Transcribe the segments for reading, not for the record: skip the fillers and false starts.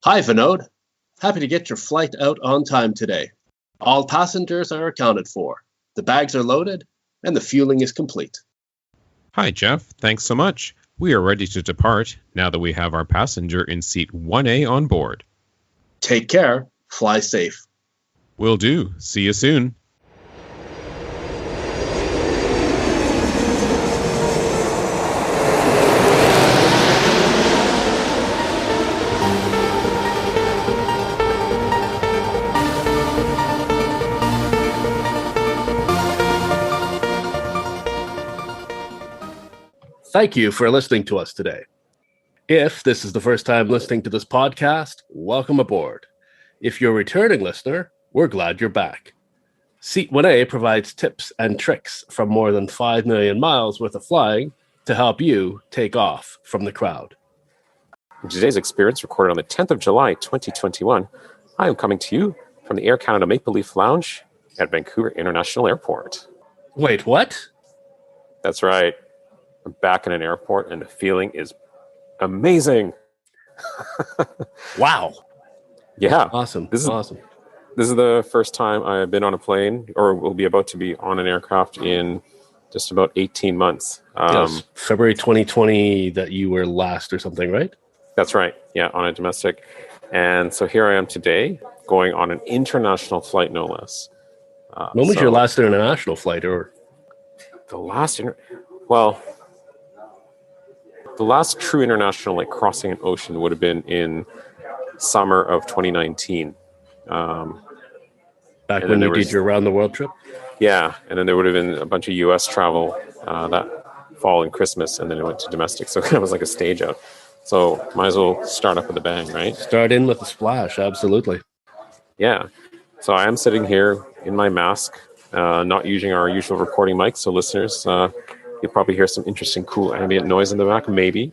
Hi, Vinod. Happy to get your flight out on time today. All passengers are accounted for. The bags are loaded, and the fueling is complete. Hi, Jeff. Thanks so much. We are ready to depart now that we have our passenger in seat 1A on board. Take care. Fly safe. Will do. See you soon. Thank you for listening to us today. If this is the first time listening to this podcast, welcome aboard. If you're a returning listener, we're glad you're back. Seat 1A provides tips and tricks from more than 5 million miles worth of flying to help you take off from the crowd. In today's experience, recorded on the 10th of July, 2021, I am coming to you from the Air Canada Maple Leaf Lounge at Vancouver International Airport. Wait, what? That's right. I'm back in an airport, and the feeling is amazing. Wow. Yeah. Awesome. This awesome. This is the first time I've been on a plane, or will be about to be on an aircraft in just about 18 months. Yes. February 2020 that you were last or something, right? That's right. Yeah, on a domestic. And so here I am today, going on an international flight, no less. When was your last international flight? Or the last the last true international, like crossing an ocean, would have been in summer of 2019. Back when you did your around the world trip? Yeah, and then there would have been a bunch of U.S. travel that fall and Christmas, and then it went to domestic. So it was like a stage out. So might as well start up with a bang, right? Start in with a splash, absolutely. Yeah. So I am sitting here in my mask, not using our usual recording mic. So listeners, you'll probably hear some interesting, cool ambient noise in the back, maybe.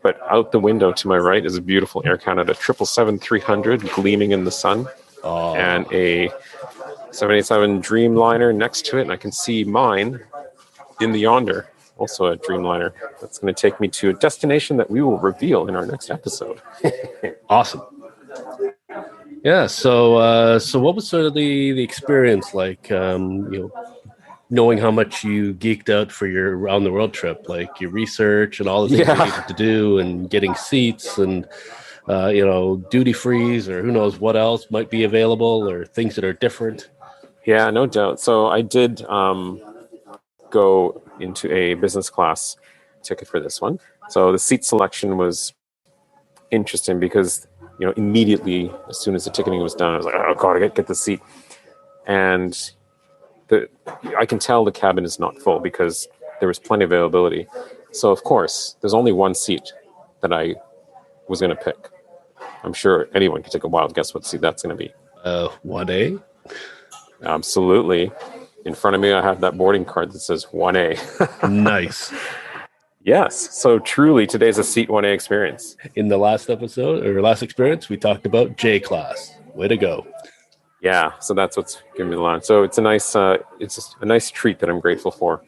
But out the window to my right is a beautiful Air Canada 777-300 gleaming in the sun, and a 787 Dreamliner next to it. And I can see mine in the yonder, also a Dreamliner. That's going to take me to a destination that we will reveal in our next episode. Awesome. Yeah. So what was sort of the experience like? Knowing how much you geeked out for your around the world trip, like your research and all the things you needed to do, and getting seats and duty frees or who knows what else might be available or things that are different. Yeah, no doubt. So I did go into a business class ticket for this one. So the seat selection was interesting because, immediately as soon as the ticketing was done, I was like, oh God, I got to get the seat. And I can tell the cabin is not full because there was plenty of availability. So of course, there's only one seat that I was going to pick. I'm sure anyone can take a wild guess what seat that's going to be. 1A? Absolutely. In front of me, I have that boarding card that says 1A. Nice. Yes. So truly, today's a seat 1A experience. In the last episode or last experience, we talked about J class. Way to go. Yeah. So that's what's giving me the line. So it's a nice treat that I'm grateful for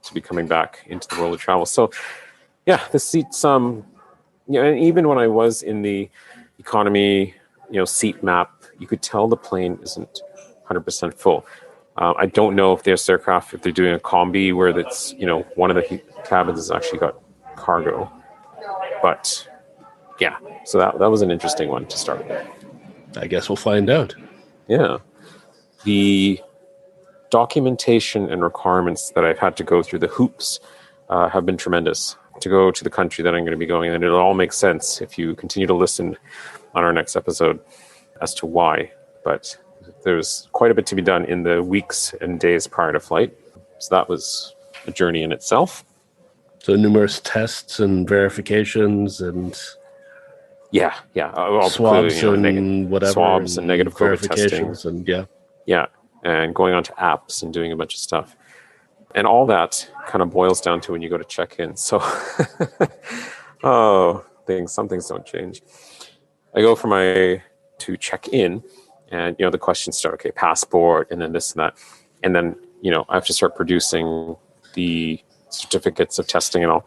to be coming back into the world of travel. So yeah, the seats, and even when I was in the economy, seat map, you could tell the plane isn't 100% full. I don't know if there's aircraft, if they're doing a combi where that's, one of the cabins has actually got cargo. But yeah, so that was an interesting one to start with. I guess we'll find out. Yeah. The documentation and requirements that I've had to go through, the hoops, have been tremendous to go to the country that I'm going to be going. And it'll all make sense if you continue to listen on our next episode as to why. But there's quite a bit to be done in the weeks and days prior to flight. So that was a journey in itself. So numerous tests and verifications and yeah, swabs and whatever, swabs and negative COVID testing, and and going on to apps and doing a bunch of stuff, and all that kind of boils down to when you go to check in. So, some things don't change. I go to check in, and the questions start. Okay, passport, and then this and that, and then I have to start producing the certificates of testing and all.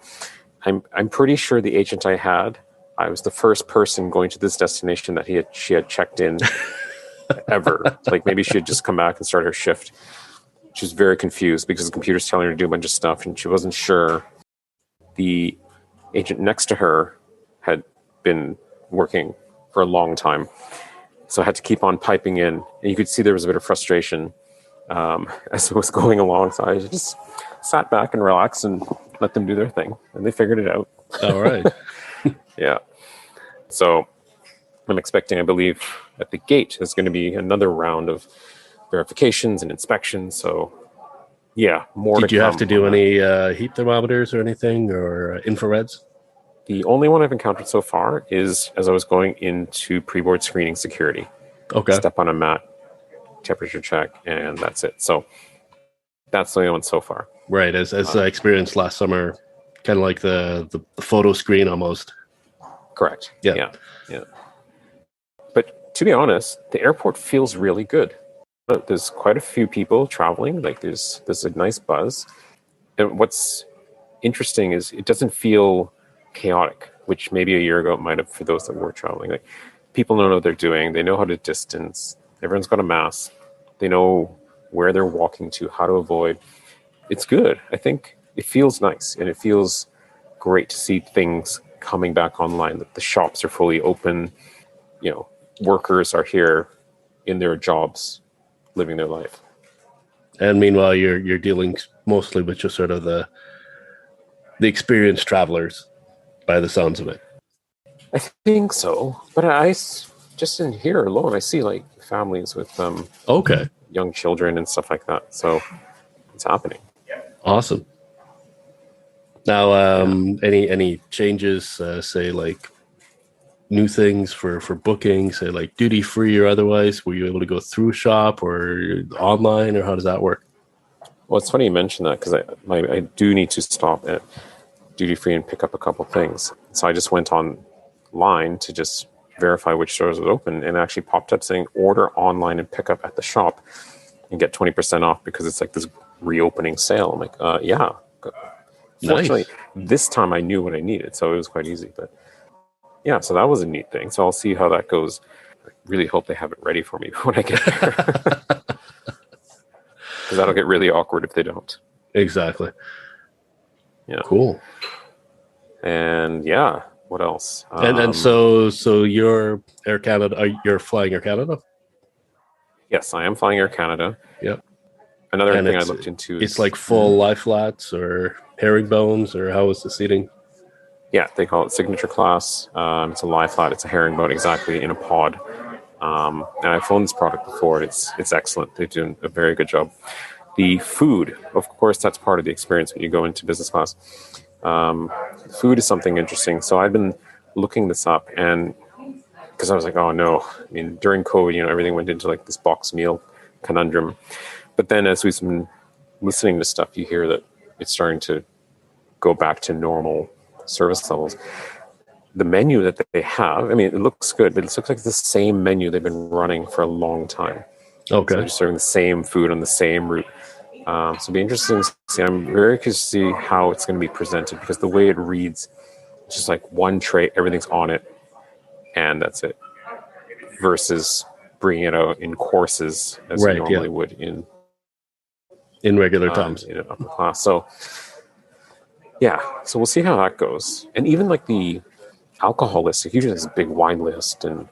I'm pretty sure the agent I had I was the first person going to this destination that she had checked in ever. Like maybe she had just come back and started her shift. She was very confused because the computer's telling her to do a bunch of stuff and she wasn't sure. The agent next to her had been working for a long time. So I had to keep on piping in. And you could see there was a bit of frustration as it was going along. So I just sat back and relaxed and let them do their thing. And they figured it out. All right. Yeah. So I'm expecting, I believe, at the gate there's going to be another round of verifications and inspections. So yeah, more Did to you come have to do on that. any heat thermometers or anything, or infrareds? The only one I've encountered so far is as I was going into pre-board screening security. Okay. Step on a mat, temperature check, and that's it. So that's the only one so far. Right. As I experienced last summer, kind of like the photo screen almost. Correct. Yeah. Yeah. But to be honest, the airport feels really good. There's quite a few people traveling. Like there's a nice buzz. And what's interesting is it doesn't feel chaotic, which maybe a year ago it might have for those that were traveling. Like people know what they're doing. They know how to distance. Everyone's got a mask. They know where they're walking to, how to avoid. It's good. I think it feels nice and it feels great to see things coming back online. That the shops are fully open. You know, workers are here in their jobs, living their life. And meanwhile, you're dealing mostly with just sort of the experienced travelers, by the sounds of it. I think so, but just in here alone, I see like families with Okay. young children and stuff like that. So it's happening. Awesome. Now, any changes? Say like new things for booking, say like duty free or otherwise. Were you able to go through shop or online, or how does that work? Well, it's funny you mention that because I do need to stop at duty free and pick up a couple things. So I just went online to just verify which stores were open, and it actually popped up saying order online and pick up at the shop and get 20% off because it's like this reopening sale. I'm like, yeah. Fortunately, this time I knew what I needed, so it was quite easy. But yeah, so that was a neat thing. So I'll see how that goes. I really hope they have it ready for me when I get there. Because that'll get really awkward if they don't. Exactly. Yeah. Cool. And yeah, what else? And so you're Air Canada. You're flying Air Canada? Yes, I am flying Air Canada. Yep. Another And thing I looked into is it's like full lie flats or herringbones, or how is the seating? yeah, they call it signature class. It's a lie flat. It's a herringbone exactly in a pod. And I've flown this product before. It's excellent. They're doing a very good job. The food, of course, that's part of the experience when you go into business class. Food is something interesting. So I've been looking this up, and because I was like, oh no, I mean, during COVID, everything went into like this box meal conundrum. But then as we've been listening to stuff, you hear that it's starting to go back to normal service levels. The menu that they have, I mean, it looks good, but it looks like the same menu they've been running for a long time. Okay. So they're serving the same food on the same route. So it'll be interesting to see. I'm very curious to see how it's going to be presented, because the way it reads, it's just like one tray, everything's on it, and that's it. Versus bringing it out in courses as you normally would in regular times in an upper class. So yeah, so we'll see how that goes. And even like the alcohol list, usually there's a big wine list, and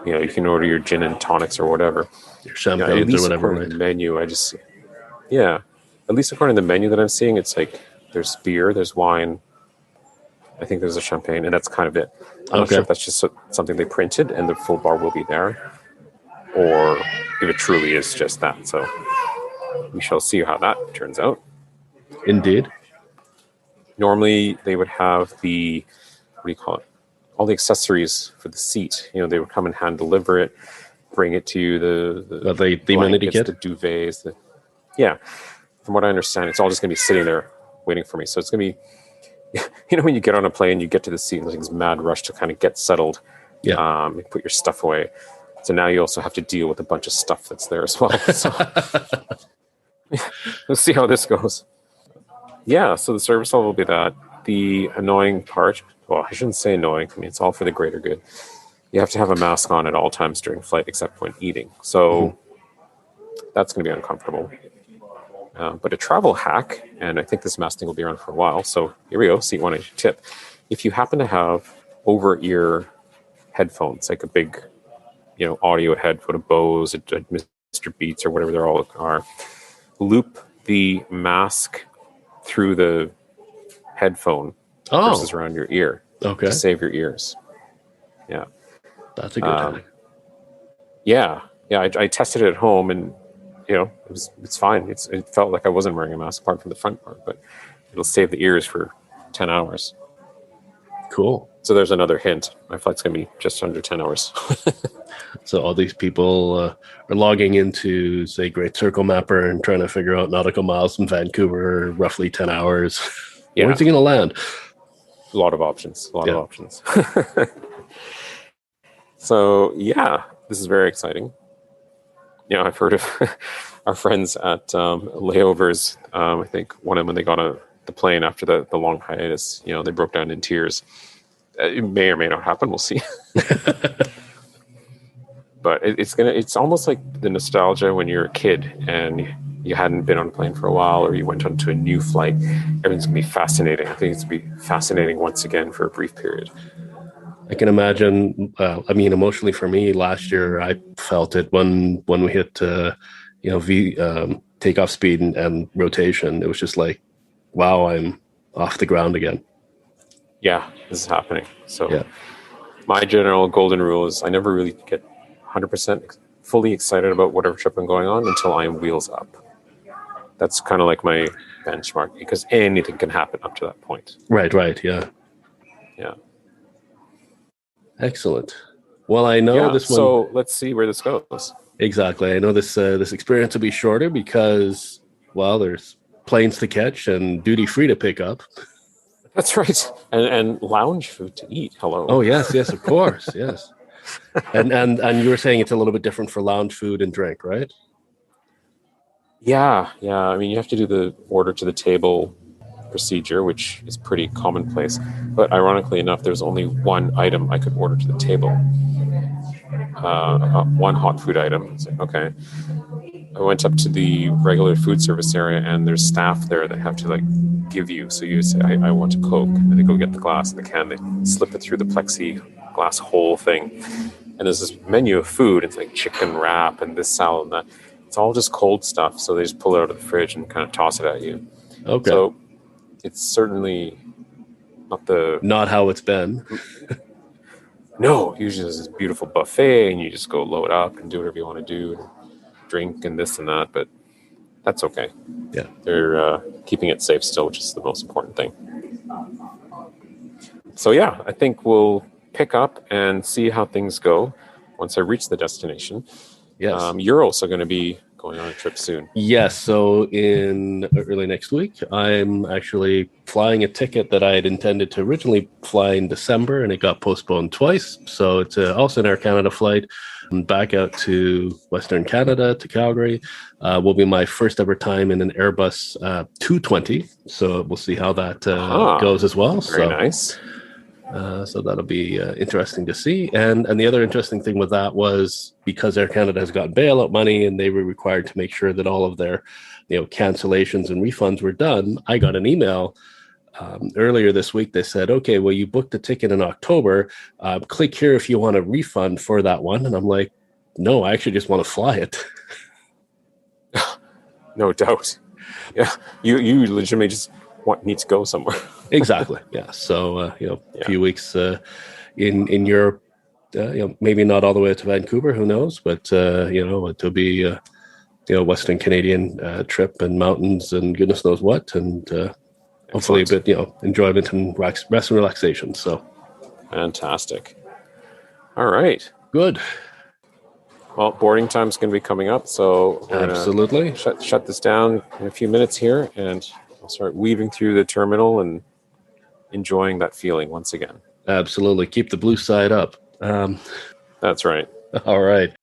you can order your gin and tonics or whatever, your champagnes or whatever. Right? The menu, at least according to the menu that I'm seeing, it's like there's beer, there's wine, I think there's a champagne, and that's kind of it. I'm not sure if that's just something they printed and the full bar will be there, or if it truly is just that. So we shall see how that turns out. Indeed. Normally they would have all the accessories for the seat. They would come and hand deliver it, bring it to you, the amenity kit, the duvets. From what I understand, it's all just going to be sitting there waiting for me. So it's going to be, when you get on a plane, you get to the seat, and there's this mad rush to kind of get settled. Yeah. You put your stuff away. So now you also have to deal with a bunch of stuff that's there as well. So we'll see how this goes. Yeah, so the service level will be that. The annoying part, well, I shouldn't say annoying. I mean, it's all for the greater good. You have to have a mask on at all times during flight, except when eating. So that's going to be uncomfortable. But a travel hack, and I think this mask thing will be around for a while. So here we go. Seat 180 tip. If you happen to have over-ear headphones, like a big, audio headphone, a Bose, a Mr. Beats, or whatever they all are, loop the mask through the headphone versus around your ear to save your ears. Yeah. That's a good hack. Yeah. I tested it at home, and it's fine. It felt like I wasn't wearing a mask apart from the front part, but it'll save the ears for 10 hours. Cool. So there's another hint. My flight's going to be just under 10 hours. So all these people are logging into, say, Great Circle Mapper and trying to figure out nautical miles from Vancouver, roughly 10 hours. Yeah. Where's he going to land? A lot of options. So, yeah, this is very exciting. I've heard of our friends at layovers. I think one of them, when they got on the plane after the long hiatus, they broke down in tears. It may or may not happen. We'll see. But it's almost like the nostalgia when you're a kid and you hadn't been on a plane for a while, or you went onto a new flight. Everything's going to be fascinating. I think it's going to be fascinating once again for a brief period. I can imagine. Emotionally for me, last year I felt it when we hit, takeoff speed and rotation. It was just like, wow, I'm off the ground again. Yeah, this is happening. So my general golden rule is I never really get 100% fully excited about whatever trip I'm going on until I am wheels up. That's kind of like my benchmark, because anything can happen up to that point. Right. Yeah. Excellent. Well, I know this one. So let's see where this goes. Exactly. I know this experience will be shorter because, well, there's planes to catch and duty free to pick up. That's right. And lounge food to eat. Hello. Oh, yes, of course. Yes. And you were saying it's a little bit different for lounge food and drink, right? Yeah. I mean, you have to do the order to the table procedure, which is pretty commonplace. But ironically enough, there's only one item I could order to the table. One hot food item. I was like, okay. I went up to the regular food service area, and there's staff there that have to give you. So you say, I want a Coke, and they go get the glass and the can. They slip it through the plexiglass hole thing, and there's this menu of food. It's like chicken wrap and this salad and that. It's all just cold stuff. So they just pull it out of the fridge and kind of toss it at you. Okay. So it's certainly not how it's been. No, usually there's this beautiful buffet, and you just go load up and do whatever you want to do, drink and this and that. But that's okay. Yeah, they're keeping it safe still, which is the most important thing. So I think we'll pick up and see how things go once I reach the destination. Yes, you're also going to be going on a trip soon. Yes, so in early next week, I'm actually flying a ticket that I had intended to originally fly in December, and it got postponed twice. So it's also an Air Canada flight back out to Western Canada, to Calgary. Will be my first ever time in an Airbus 220. So we'll see how that goes as well. Very nice. So that'll be interesting to see. And the other interesting thing with that was, because Air Canada has gotten bailout money and they were required to make sure that all of their cancellations and refunds were done, I got an email earlier this week. They said, okay, well, you booked a ticket in October. Click here if you want a refund for that one. And I'm like, no, I actually just want to fly it. No doubt. Yeah, you legitimately just need to go somewhere. Exactly. Yeah. So a few weeks in Europe, maybe not all the way to Vancouver, who knows, but it'll be Western Canadian trip and mountains and goodness knows what, and hopefully a bit enjoyment and rest and relaxation. So fantastic. All right. Good. Well, boarding time is going to be coming up, so we're absolutely shut this down in a few minutes here, and I'll start weaving through the terminal and enjoying that feeling once again. Absolutely. Keep the blue side up. That's right. All right.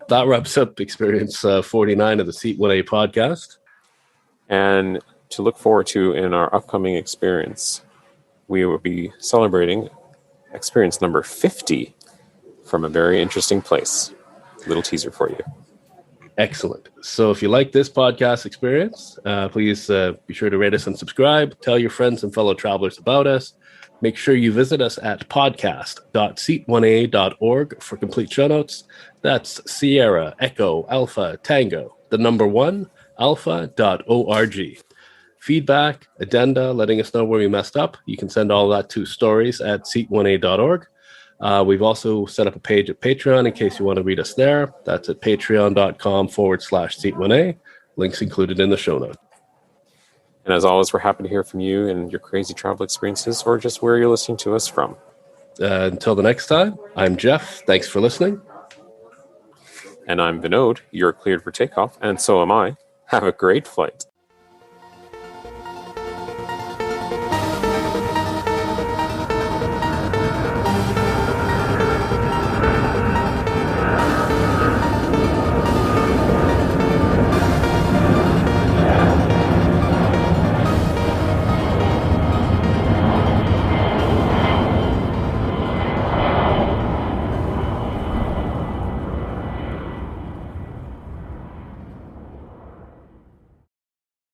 That wraps up Experience 49 of the Seat 1A podcast. And to look forward to in our upcoming Experience we will be celebrating experience number 50 from a very interesting place. Little teaser for you. Excellent. So if you like this podcast experience, please be sure to rate us and subscribe. Tell your friends and fellow travelers about us. Make sure you visit us at podcast.seat1a.org for complete show notes. That's Sierra, Echo, Alpha, Tango, the number 1, alpha.org. Feedback, addenda, letting us know where we messed up. You can send all that to stories@seat1a.org. We've also set up a page at Patreon in case you want to read us there. That's at patreon.com/seat1a. Links included in the show notes. And as always, we're happy to hear from you and your crazy travel experiences or just where you're listening to us from. Until the next time, I'm Jeff. Thanks for listening. And I'm Vinod. You're cleared for takeoff, and so am I. Have a great flight.